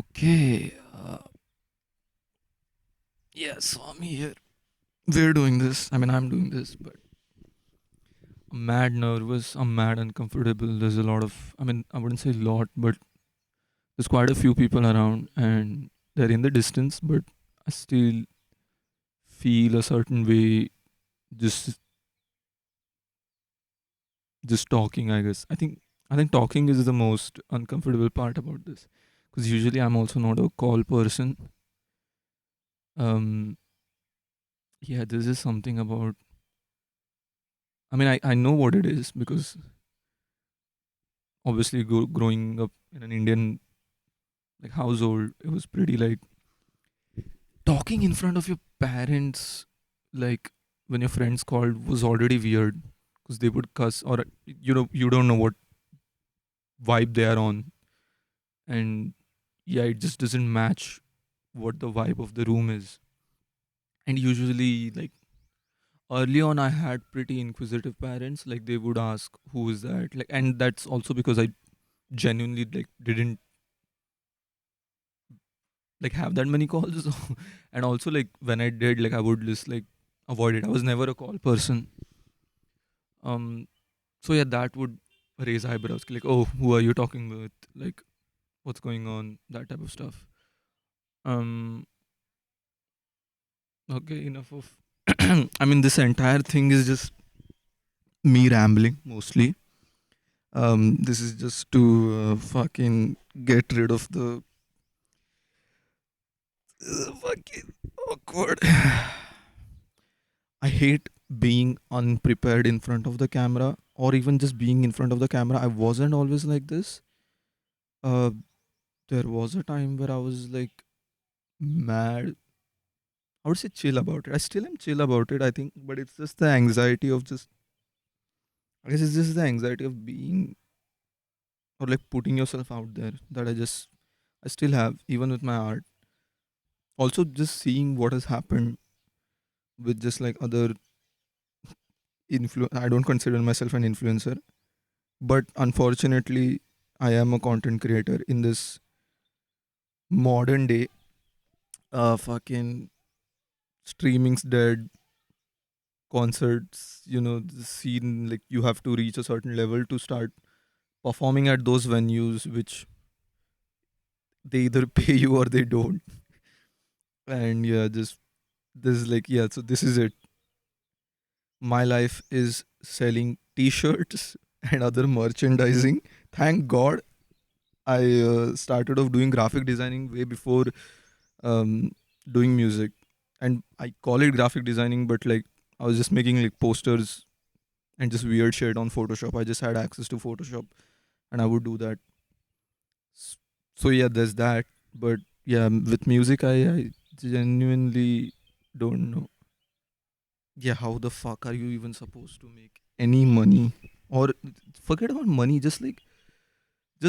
Okay. Yeah, saw me here. We're doing this. I mean, I'm doing this, but I'm mad nervous. I'm mad uncomfortable. There's a lot of, I mean, I wouldn't say a lot, but there's quite a few people around and they're in the distance, but I still feel a certain way just just talking, I guess. I think talking is the most uncomfortable part about this because usually I'm also not a call person. Um yeah, this is something about I mean, I know what it is because obviously growing up in an Indian like household, it was pretty like talking in front of your parents, like when your friends called, was already weird because they would cuss or you don't know what vibe they are on, and yeah, it just doesn't match what the vibe of the room is. And usually, like early on, I had pretty inquisitive parents. Like they would ask, "Who is that?" Like, and that's also because I genuinely like didn't like have that many calls. And also like when I did, like I would just like avoid it. I was never a call person. um so yeah, that would raise eyebrows like, oh, who are you talking with, like what's going on, that type of stuff. um okay, enough of I mean, this entire thing is just me rambling mostly. This is just to fucking get rid of the fucking awkward. I hate being unprepared in front of the camera or even just being in front of the camera. I wasn't always like this. Uh, there was a time where I was like mad. I would say chill about it. I still am chill about it, I think, but it's just the anxiety of just, I guess it's just the anxiety of being or like putting yourself out there that I still have, even with my art. Also, just seeing what has happened with just like other I don't consider myself an influencer, but unfortunately I am a content creator in this modern day. Fucking streaming's dead, concerts, the scene, like you have to reach a certain level to start performing at those venues, which they either pay you or they don't. And yeah, just this is like, yeah, so this is it. My life is selling t-shirts and other merchandising. Thank God I started off doing graphic designing way before um, doing music, and I call it graphic designing, but like I was just making like posters and just weird shit on Photoshop. I just had access to Photoshop, and I would do that. S- So yeah, there's that. But yeah, with music, I genuinely don't know. Yeah, how the fuck are you even supposed to make any money? Or forget about money, just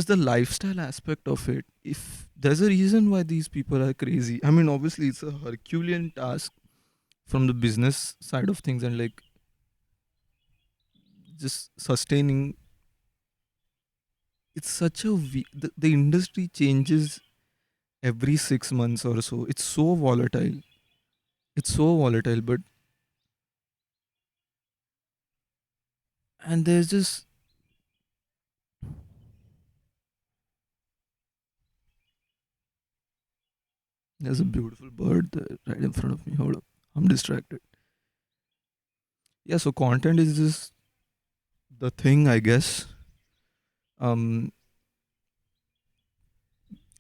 the lifestyle aspect of it. If there's a reason why these people are crazy, I mean, obviously it's a Herculean task from the business side of things, and like just sustaining. It's such a the industry changes every 6 months or so. It's so volatile. It's so volatile, but and there's just there's a beautiful bird there right in front of me. Hold up, I'm distracted. Yeah, so content is just the thing, I guess. um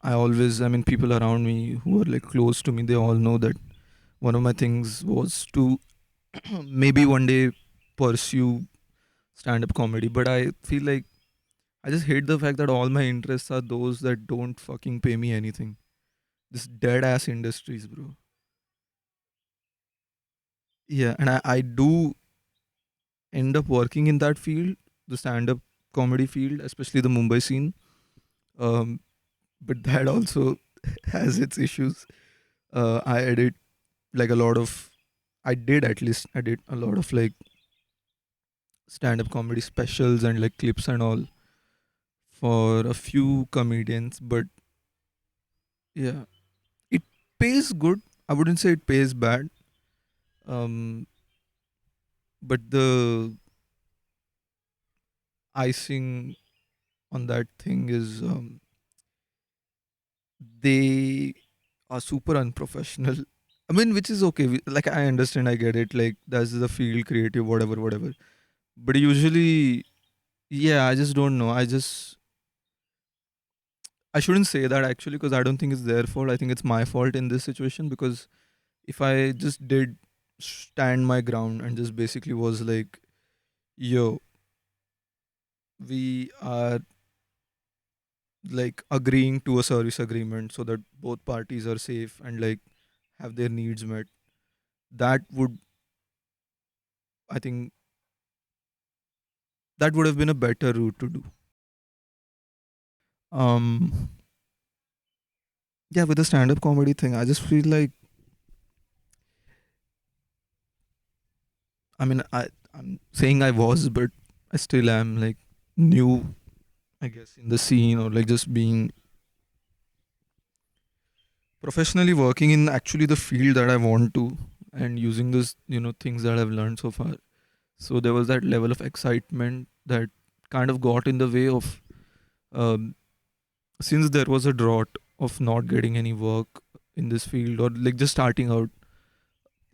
I mean, people around me who are like close to me, they all know that one of my things was to maybe one day pursue stand up comedy. But I feel like I just hate the fact that all my interests are those that don't fucking pay me anything. This dead ass industries, bro. Yeah, and I do end up working in that field, the stand up comedy field, especially the Mumbai scene. Um, but that also has its issues. I edit like a lot of, I did at least edit a lot of like stand up comedy specials and like clips and all for a few comedians. But Yeah, it pays good. I wouldn't say it pays bad. Um, but the icing on that thing is they are super unprofessional. I mean, which is okay. Like I understand, I get it. Like that's the field, creative, whatever, whatever. But usually, yeah, I just don't know. I shouldn't say that actually because I don't think it's their fault. I think it's my fault in this situation because if I just did stand my ground and just basically was like, yo, we are like agreeing to a service agreement so that both parties are safe and like have their needs met, that would, I think, that would have been a better route to do. Um, yeah, with the stand up comedy thing, I just feel like, I mean, I'm saying I was, but I still am like new, I guess, in the scene or like just being professionally working in actually the field that I want to and using this, things that I've learned so far. So there was that level of excitement that kind of got in the way of, um, since there was a drought of not getting any work in this field or like just starting out,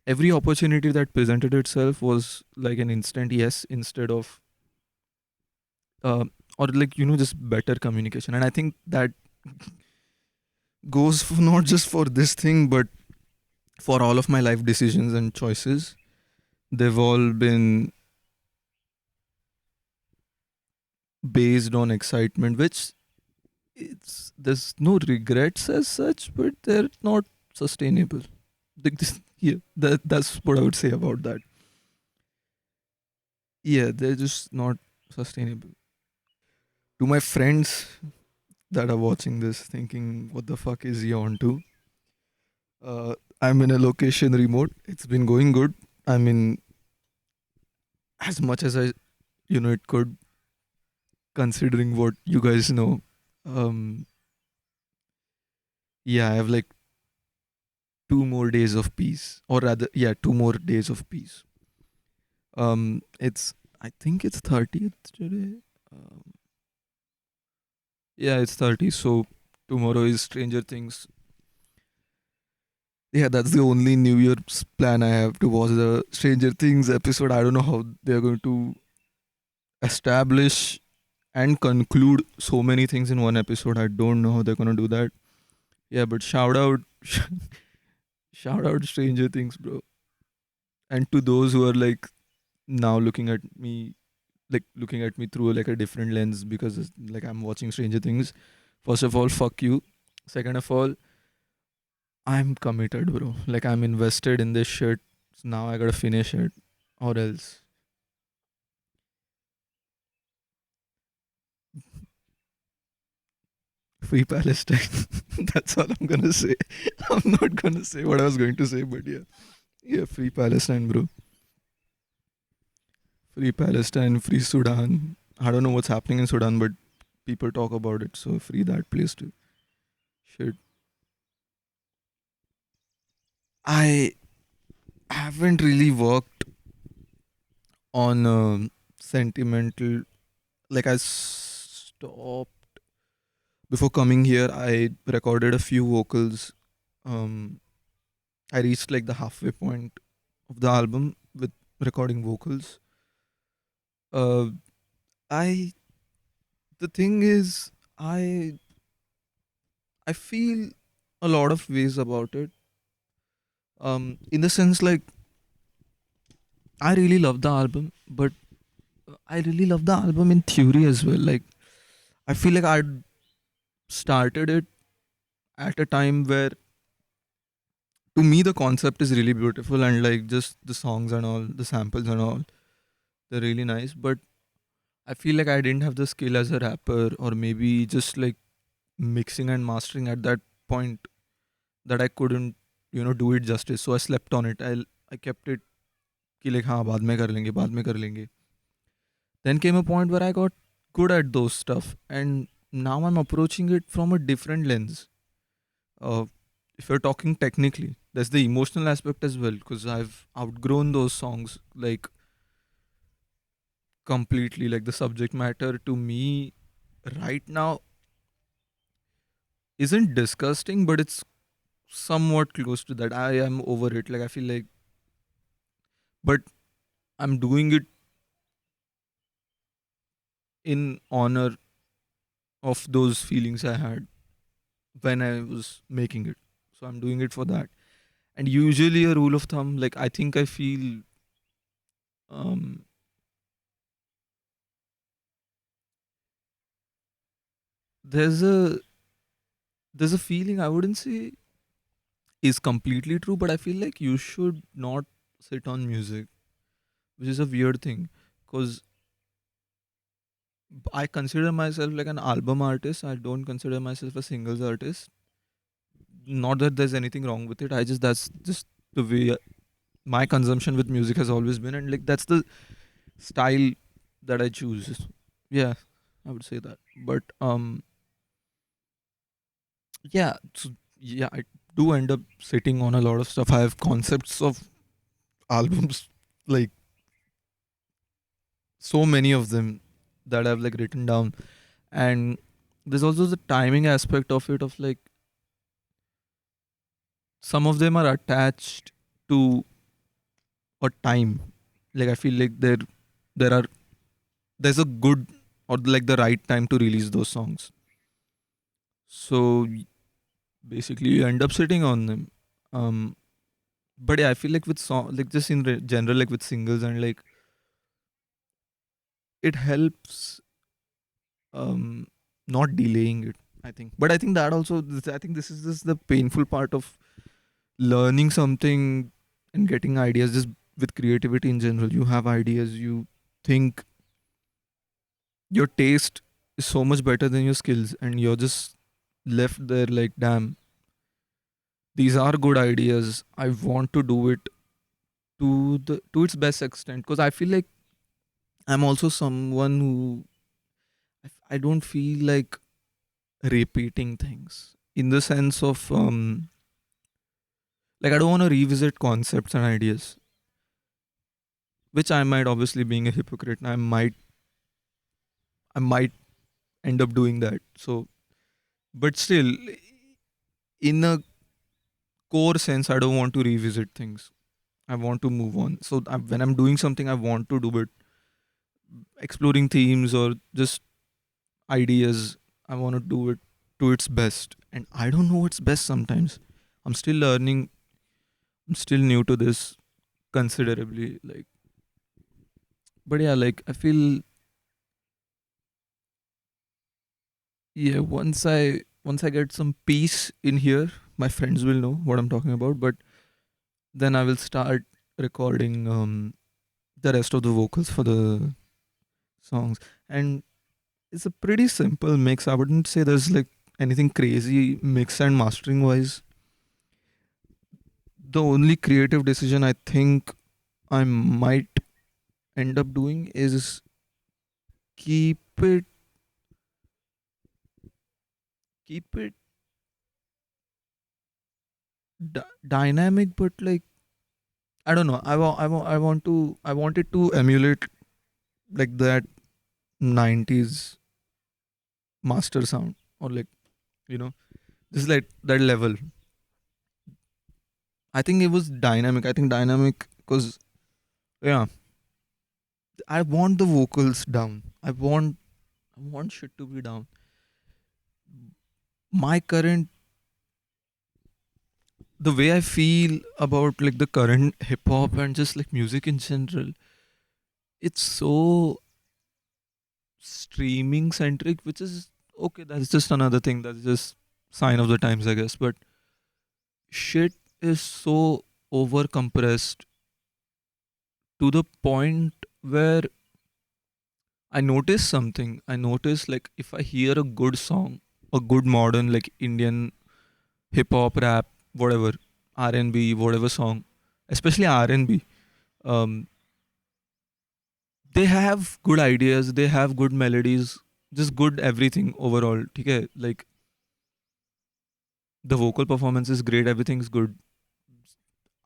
every opportunity that presented itself was like an instant yes instead of, uh, or like, just better communication. And I think that goes for not just for this thing, but for all of my life decisions and choices. They've all been based on excitement, which there's no regrets as such, but they're not sustainable. Like this, yeah, that's what I would say about that. Yeah, they're just not sustainable. To my friends that are watching this, thinking, "What the fuck is he on to?" I'm in a location remote. It's been going good. I mean, as much as it could, considering what you guys know. Um, yeah, I have like 2 more days of peace, or rather, yeah, 2 more days of peace. It's, I think it's 30th today. Um, yeah, it's 30. So tomorrow is Stranger Things. Yeah, that's the only New Year's plan I have, to watch the Stranger Things episode. I don't know how they're going to establish and conclude so many things in one episode. I don't know how they're gonna do that. Yeah, but shout out Stranger Things, bro. And to those who are like now looking at me through like a different lens because like I'm watching Stranger Things. First of all, fuck you. Second of all, I'm committed, bro. Like I'm invested in this shit. So now I gotta finish it, or else free Palestine. That's all I'm gonna say. I'm not gonna say what I was going to say, but yeah, yeah, free Palestine, bro. Free Palestine, free Sudan. I don't know what's happening in Sudan, but people talk about it. So free that place too. Shit. I haven't really worked on sentimental. Like I stopped before coming here. I recorded a few vocals. Um, I reached like the halfway point of the album with recording vocals. Uh, I the thing is, I I feel a lot of ways about it. In the sense like I really love the album, but I really love the album in theory as well. Like I feel like I started it at a time where, to me, the concept is really beautiful and like just the songs and all the samples and all, they're really nice. But I feel like I didn't have the skill as a rapper, or maybe just like mixing and mastering at that point, that I couldn't do it justice. So I slept on it. I kept it कि like हाँ बाद में कर लेंगे, बाद में कर लेंगे. Then came a point where I got good at those stuff, and now I'm approaching it from a different lens. uh, if you're talking technically, there's the emotional aspect as well, because I've outgrown those songs like completely. Like the subject matter to me right now isn't disgusting, but it's somewhat close to that. I am over it. Like I feel like, but I'm doing it in honor of those feelings I had when I was making it. So I'm doing it for that. And usually a rule of thumb, like I think I feel um there's a there's a feeling I wouldn't say is completely true, but I feel like you should not sit on music, which is a weird thing. Because I consider myself like an album artist. I don't consider myself a singles artist. Not that there's anything wrong with it. I just that's just the way my consumption with music has always been, and like that's the style that I choose. Yeah, I would say that. But yeah, so yeah, I do end up sitting on a lot of stuff. I have concepts of albums, like so many of them that I've like written down, and there's also the timing aspect of it. Of like some of them are attached to a time. Like I feel like there are there's a good or like the right time to release those songs. So basically, you end up sitting on them. Um, but yeah, I feel like with song, like just in general, like with singles and like it helps not delaying it. I think, but I think that also, I think this is just the painful part of learning something and getting ideas. Just with creativity in general, you have ideas, you think your taste is so much better than your skills, and you're just left there like, damn, these are good ideas. I want to do it to its best extent, because I feel like I'm also someone who I don't feel like repeating things in the sense of like I don't want to revisit concepts and ideas, which I might, obviously being a hypocrite, I might end up doing that. So, but still, in a core sense, I don't want to revisit things. I want to move on. So when I'm doing something, I want to do it, exploring themes or just ideas. I want to do it to its best, and I don't know what's best sometimes. I'm still learning. I'm still new to this considerably. Like, but yeah, like I feel, yeah. Once I get some peace in here, my friends will know what I'm talking about. But then I will start recording the rest of the vocals for the songs, and it's a pretty simple mix. I wouldn't say there's like anything crazy mix and mastering wise. The only creative decision I think I might end up doing is keep it keep it dynamic, but like I don't know. I want it to emulate like that 90s master sound, or like, you know, just like that level. I think it was dynamic. I think dynamic because, yeah, I want the vocals down. I want shit to be down. My current The way I feel about like the current hip hop and just like music in general, it's so streaming centric, which is okay. That's just another thing. That's just sign of the times, I guess. But shit is so over compressed to the point where I notice something. I notice like if I hear a good song, a good modern like Indian hip hop, rap, whatever, R&B, whatever song, especially R&B, um, they have good ideas, they have good melodies, just good everything overall. Okay, like The vocal performance is great, everything's good.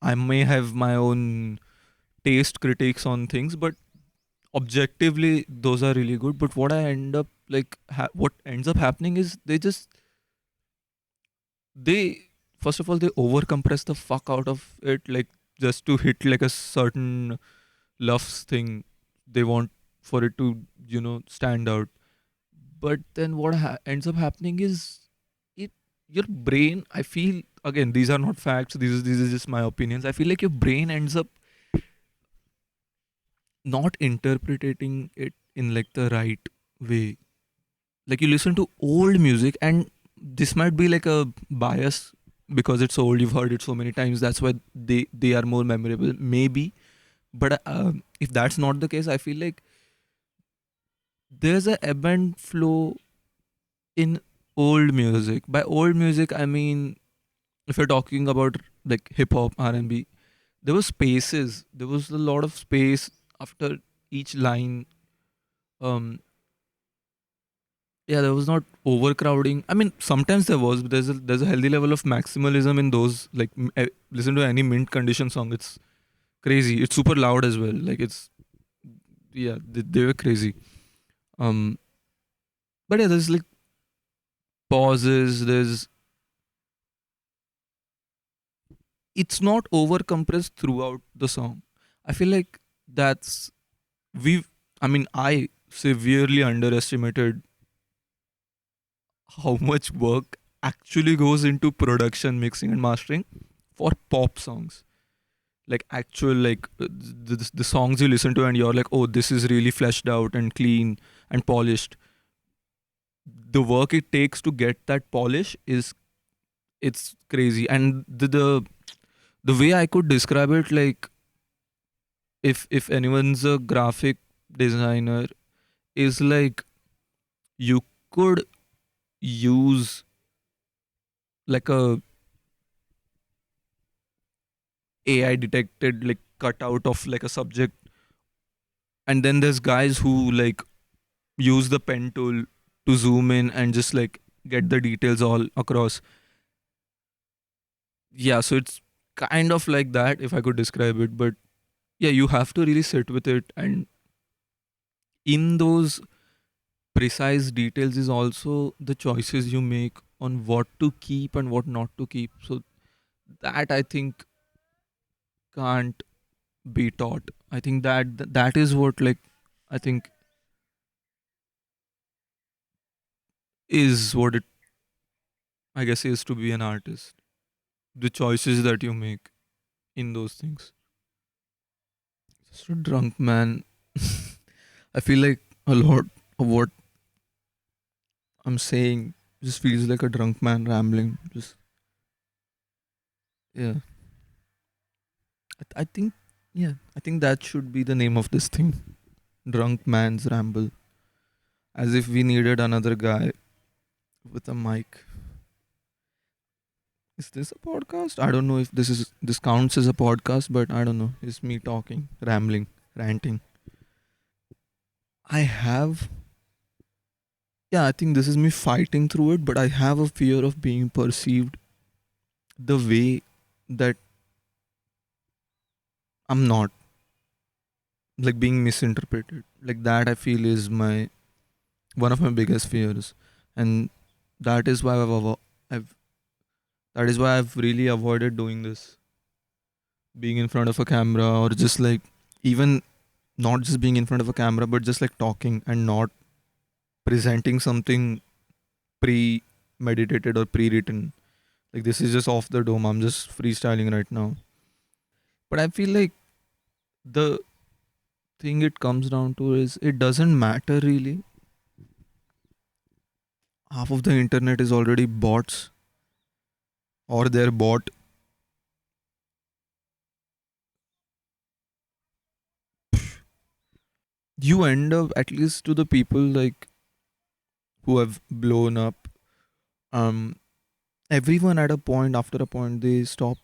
I may have my own taste critiques on things, but objectively those are really good. But what I end up like what ends up happening is they first of all they over compress the fuck out of it, like just to hit like a certain loves thing they want for it to stand out. But then what ends up happening is it your brain, I feel, again, these are not facts, these is just my opinions, I feel like your brain ends up not interpreting it in like the right way. Like you listen to old music, and this might be like a bias because it's old, you've heard it so many times, that's why they are more memorable maybe. But if that's not the case, I feel like there's a ebb and flow in old music. By old music I mean, if you're talking about like hip hop, R&B, there was spaces, there was a lot of space after each line. um yeah, there was not overcrowding. I mean, sometimes there was, but there's a healthy level of maximalism in those. Like, listen to any mint condition song, it's crazy, it's super loud as well, like it's, yeah, they were crazy. um but yeah, there's like pauses, there's, it's not over compressed throughout the song. I feel like that's, we've, I mean, I severely underestimated how much work actually goes into production, mixing, and mastering for pop songs. Like actual, like the songs you listen to and you're like, oh, this is really fleshed out and clean and polished. The work it takes to get that polish is, it's crazy. And the way I could describe it, like if anyone's a graphic designer, is like you could use like a AI detected like cutout of like a subject, and then there's guys who like use the pen tool to zoom in and just like get the details all across. Yeah, so it's kind of like that if I could describe it. But yeah, you have to really sit with it, and in those precise details is also the choices you make on what to keep and what not to keep. So that I think can't be taught. I think that is what, like, I think is what it, I guess, is to be an artist. The choices that you make in those things. Just a drunk man. I feel like a lot of what I'm saying just feels like a drunk man rambling. Just, yeah. I think, yeah, I think that should be the name of this thing. Drunk man's ramble. As if we needed another guy with a mic. Is this a podcast? I don't know if this counts as a podcast, but I don't know. It's me talking, rambling, ranting. I have, yeah, I think this is me fighting through it, but I have a fear of being perceived the way that I'm not, like being misinterpreted. Like that I feel is my one of my biggest fears. And that is why I've that is why I've really avoided doing this. Being in front of a camera, or just like, even not just being in front of a camera, but just like talking and not presenting something premeditated or pre-written. Like this is just off the dome. I'm just freestyling right now. But I feel like the thing it comes down to is it doesn't matter really. Half of the internet is already bots, or they're bought. You end up, at least to the people like who have blown up, um everyone at a point, after a point, they stop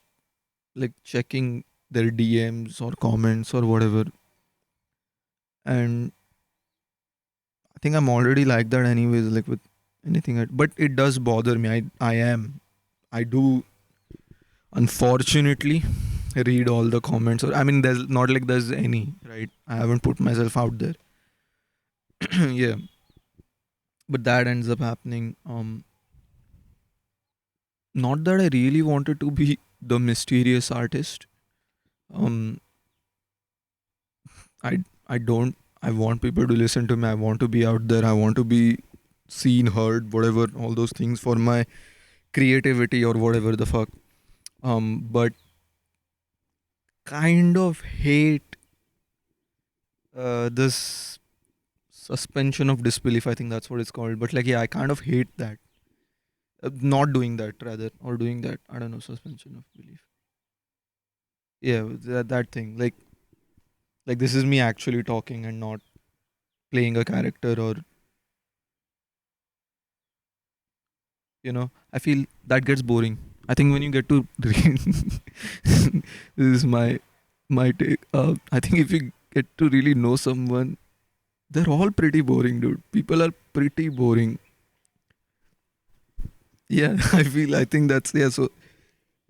like checking their DMs or comments or whatever. And I think I'm already like that anyways, like with anything but it does bother me. I am, I do unfortunately read all the comments. Or I mean, there's not like there's any, right? I haven't put myself out there. Yeah, but that ends up happening. Not that I really wanted to be the mysterious artist. Um, I I don't. I want people to listen to me. I want to be out there. I want to be seen, heard, whatever, all those things for my creativity or whatever the fuck. But kind of hate this suspension of disbelief. I think that's what it's called. But like, yeah, I kind of hate that. Not doing that rather, or doing that. I don't know, suspension of belief. Yeah, that thing. Like this is me actually talking and not playing a character, or I feel that gets boring. I think when you get to read, this is my take. I think if you get to really know someone, they're all pretty boring, dude. People are pretty boring. Yeah, I think that's, yeah. So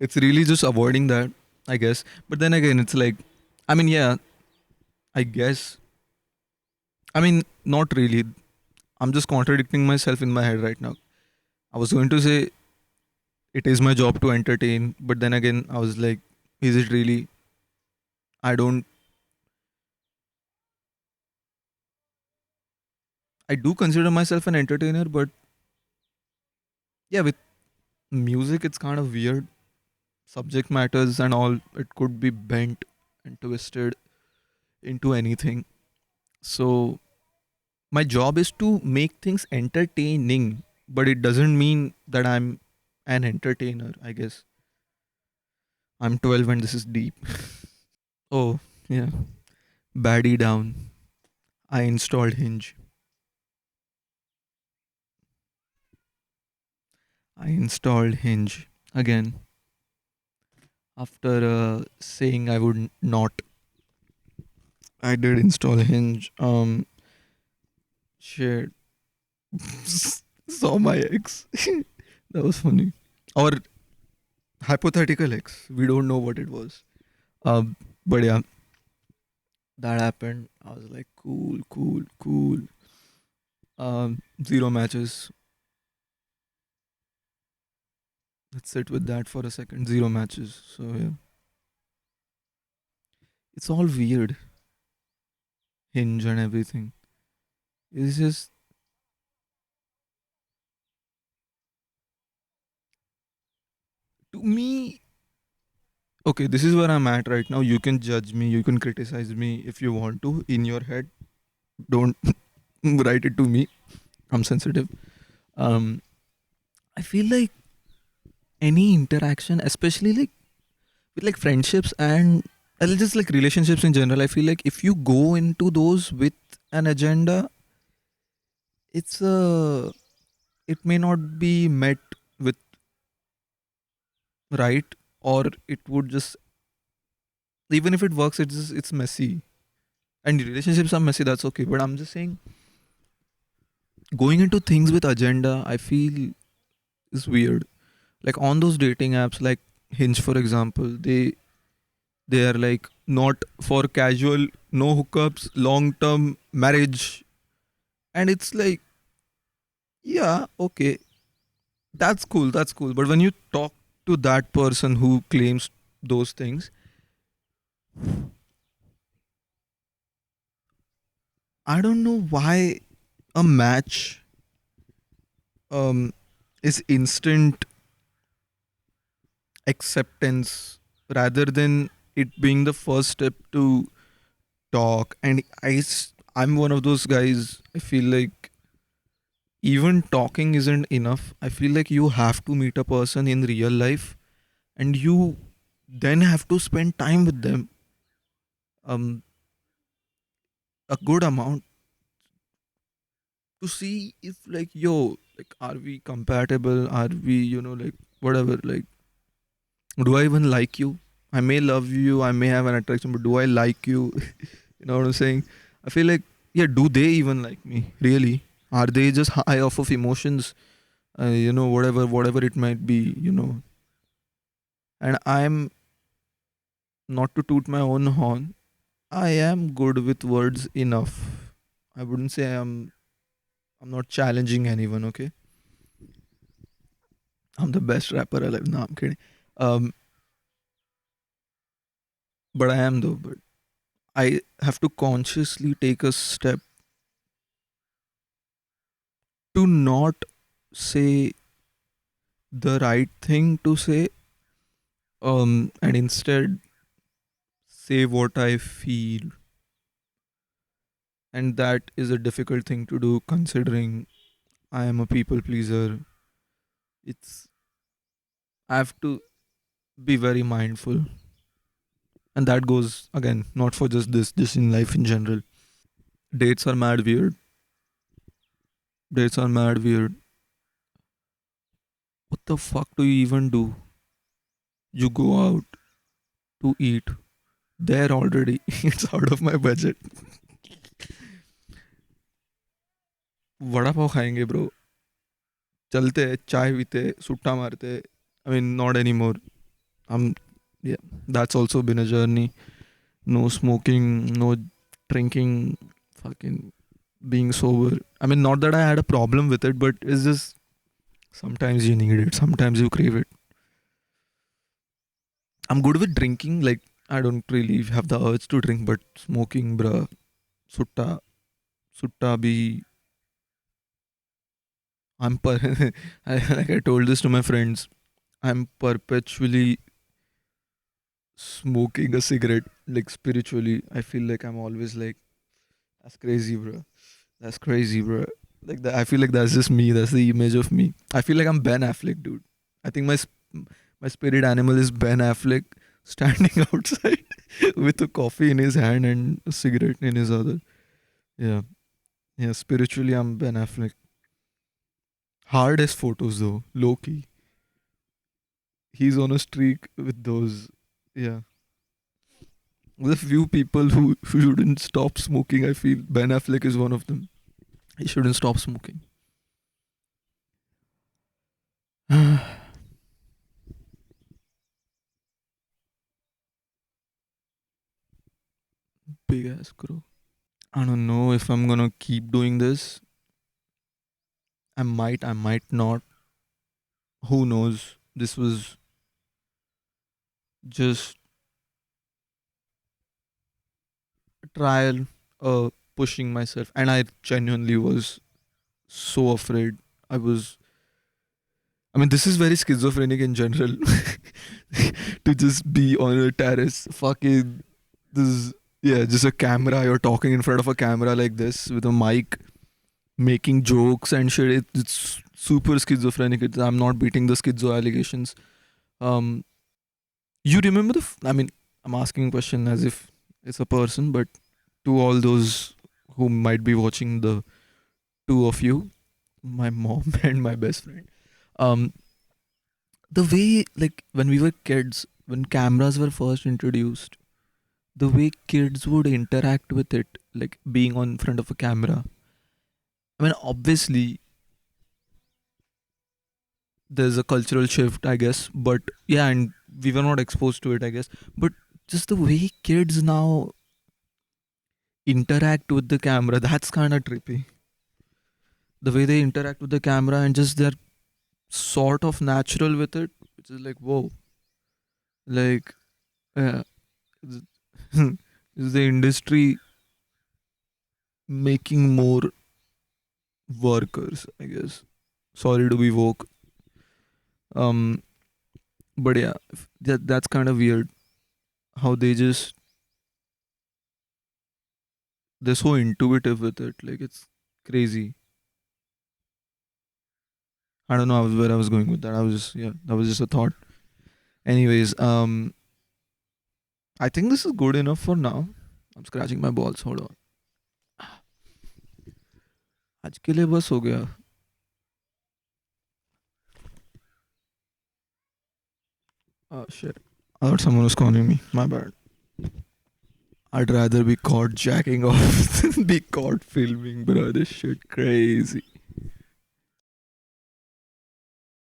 it's really just avoiding that, I guess. But then again, it's like, I mean, yeah, I guess. I mean, not really. I'm just contradicting myself in my head right now. I was going to say it is my job to entertain, but then again, I was like, is it really? I don't. I do consider myself an entertainer, but yeah, with music, it's kind of weird. Subject matters and all, it could be bent and twisted into anything. So my job is to make things entertaining, but it doesn't mean that I'm an entertainer, I guess. I'm 12 and this is deep. Oh, yeah. Baddie down. I installed Hinge. I installed Hinge again after saying I would not. I did install Hinge. Shared. Saw my ex. That was funny. Or hypothetical ex. We don't know what it was. But yeah, that happened. I was like, cool, cool, cool. Zero matches. Let's sit with that for a second. Zero matches. So yeah, it's all weird. Hinge and everything. It's just, to me. Okay, this is where I'm at right now. You can judge me. You can criticize me if you want to in your head. Don't write it to me. I'm sensitive. Um, I feel like any interaction, especially like with like friendships and just like relationships in general, I feel like if you go into those with an agenda, it's it may not be met with right, or it would just, even if it works, it's messy. And relationships are messy. That's okay. But I'm just saying, going into things with agenda, I feel is weird. Like on those dating apps, like Hinge, for example, they are like not for casual, no hookups, long term marriage, and it's like, yeah, okay, that's cool. But when you talk to that person who claims those things, I don't know why a match um is instant acceptance rather than it being the first step to talk. And I'm one of those guys. I feel like even talking isn't enough. I feel like you have to meet a person in real life, and you then have to spend time with them, um a good amount, to see if like, yo, like, are we compatible, are we, like, whatever, like, do I even like you? I may love you, I may have an attraction, but do I like you? You know what I'm saying? I feel like, yeah, do they even like me really? Are they just high off of emotions? Whatever it might be. And I'm, not to toot my own horn, I am good with words enough. I wouldn't say I'm not challenging anyone, okay? I'm the best rapper alive. No, I'm kidding. Um, but I am though, but I have to consciously take a step to not say the right thing to say, and instead say what I feel. And that is a difficult thing to do considering I am a people pleaser. It's I have to be very mindful. And that goes again, not for just this, just in life in general. Dates are mad weird. Dates are mad weird. What the fuck do you even do? You go out to eat. There already. It's out of my budget. Vada pav खाएंगे bro. चलते चाय पीते सुट्टा मारते. I mean, not anymore. I'm yeah. That's also been a journey. No smoking, no drinking, fucking being sober. I mean, not that I had a problem with it, but it's just sometimes you need it, sometimes you crave it. I'm good with drinking, like, I don't really have the urge to drink, but smoking, bruh, sutta, sutta be. Like I told this to my friends, I'm perpetually smoking a cigarette, like spiritually. I feel like I'm always like, that's crazy, bro. That's crazy, bro. Like that, I feel like that's just me. That's the image of me. I feel like I'm Ben Affleck, dude. I think my spirit animal is Ben Affleck standing outside with a coffee in his hand and a cigarette in his other. Yeah, yeah. Spiritually, I'm Ben Affleck. Hard as photos though, low key. He's on a streak with those. Yeah, the few people who shouldn't stop smoking. I feel Ben Affleck is one of them. He shouldn't stop smoking. Big ass crow. I don't know if I'm gonna keep doing this. I might not. Who knows? This was just a trial, pushing myself, and I genuinely was so afraid. I was. I mean, this is very schizophrenic in general. To just be on a terrace, fucking this. Yeah, just a camera. You're talking in front of a camera like this with a mic, making jokes and shit. It's super schizophrenic. I'm not beating the schizo allegations. Um, you remember I mean, I'm asking a question as if it's a person, but to all those who might be watching, the two of you, my mom and my best friend. Um, the way, like, when we were kids, when cameras were first introduced, the way kids would interact with it, like being on front of a camera. I mean, obviously, there's a cultural shift, I guess, but yeah, and we were not exposed to it, I guess. But just the way kids now interact with the camera, that's kind of trippy. The way they interact with the camera and just they're sort of natural with it, which is like, whoa, like, uh, is is the industry making more workers, I guess. Sorry to be woke. Um, but yeah, that's kind of weird how they're so intuitive with it. Like, it's crazy. I don't know where I was going with that. I was just, yeah, that was just a thought. Anyways, I think this is good enough for now. I'm scratching my balls. Hold on. आज के लिए बस हो गया. Oh shit. I thought someone was calling me. My bad. I'd rather be caught jacking off than be caught filming, bro. This shit crazy.